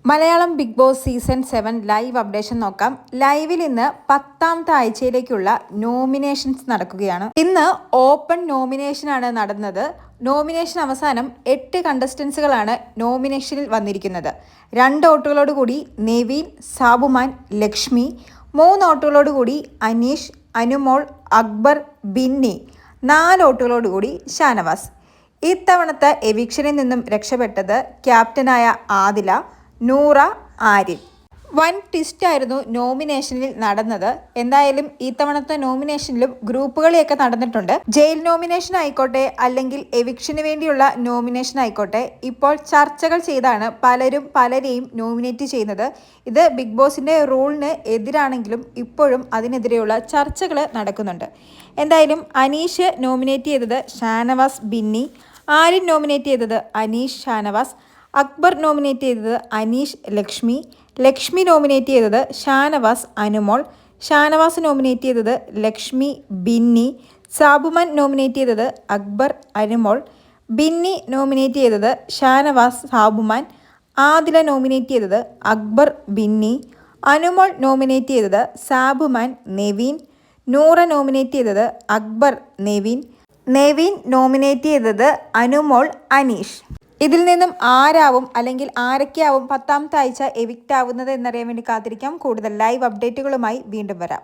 Malayalam Bigg Boss season 7 live updation നോക്കാം. ലൈവിൽ ഇന്ന് 10ാമത്തെ ആഴ്ചയിലേക്കുള്ള നോമിനേഷൻസ് നടക്കുകയാണ്. ഇന്ന് ഓപ്പൺ നോമിനേഷനാണ് നടന്നത്. നോമിനേഷൻ അവസാനം 8 കണ്ടസ്റ്റൻസുകളാണ് നോമിനേഷനിൽ വന്നിരിക്കുന്നത്. 2 വോട്ടുകളോടുകൂടി നെവിൻ, സാബുമാൻ, ലക്ഷ്മി, 3 വോട്ടുകളോടുകൂടി അനീഷ്, അനുമോൾ, അക്ബർ, ബിന്നി, 4 വോട്ടുകളോടുകൂടി ഷാനവാസ്. ഇത്തവണത്തെ എവിക്ഷനിൽ നിന്നും രക്ഷപ്പെട്ടത് ക്യാപ്റ്റനായ ആദില, നൂറ, ആര്യൻ. വൻ ട്വിസ്റ്റായിരുന്നു നോമിനേഷനിൽ നടന്നത്. എന്തായാലും ഇത്തവണത്തെ നോമിനേഷനിലും ഗ്രൂപ്പുകളിയൊക്കെ നടന്നിട്ടുണ്ട്. ജയിൽ നോമിനേഷൻ ആയിക്കോട്ടെ, അല്ലെങ്കിൽ എവിക്ഷന് വേണ്ടിയുള്ള നോമിനേഷൻ ആയിക്കോട്ടെ, ഇപ്പോൾ ചർച്ചകൾ ചെയ്താണ് പലരും പലരെയും നോമിനേറ്റ് ചെയ്യുന്നത്. ഇത് ബിഗ് ബോസിൻ്റെ റൂളിന് എതിരാണെങ്കിലും ഇപ്പോഴും അതിനെതിരെയുള്ള ചർച്ചകൾ നടക്കുന്നുണ്ട്. എന്തായാലും അനീഷ് നോമിനേറ്റ് ചെയ്തത് ഷാനവാസ്, ബിന്നി. ആര്യൻ നോമിനേറ്റ് ചെയ്തത് അനീഷ്, ഷാനവാസ്. അക്ബർ നോമിനേറ്റ് ചെയ്തത് അനീഷ്, ലക്ഷ്മി. ലക്ഷ്മി നോമിനേറ്റ് ചെയ്തത് ഷാനവാസ്, അനുമോൾ. ഷാനവാസ് നോമിനേറ്റ് ചെയ്തത് ലക്ഷ്മി, ബിന്നി. സാബുമാൻ നോമിനേറ്റ് ചെയ്തത് അക്ബർ, അനുമോൾ. ബിന്നി നോമിനേറ്റ് ചെയ്തത് ഷാനവാസ്, സാബുമാൻ. ആദില നോമിനേറ്റ് ചെയ്തത് അക്ബർ, ബിന്നി. അനുമോൾ നോമിനേറ്റ് ചെയ്തത് സാബുമാൻ, നെവിൻ. നൂറ നോമിനേറ്റ് ചെയ്തത് അക്ബർ, നെവിൻ. നെവിൻ നോമിനേറ്റ് ചെയ്തത് അനുമോൾ, അനീഷ്. ഇതിൽ നിന്നും ആരാവും അല്ലെങ്കിൽ ആരൊക്കെയാവും 10ാമത്തെ ആഴ്ച എവിക്റ്റ് ആവുന്നത് എന്നറിയാൻ വേണ്ടി കാത്തിരിക്കാം. കൂടുതൽ ലൈവ് അപ്ഡേറ്റുകളുമായി വീണ്ടും വരാം.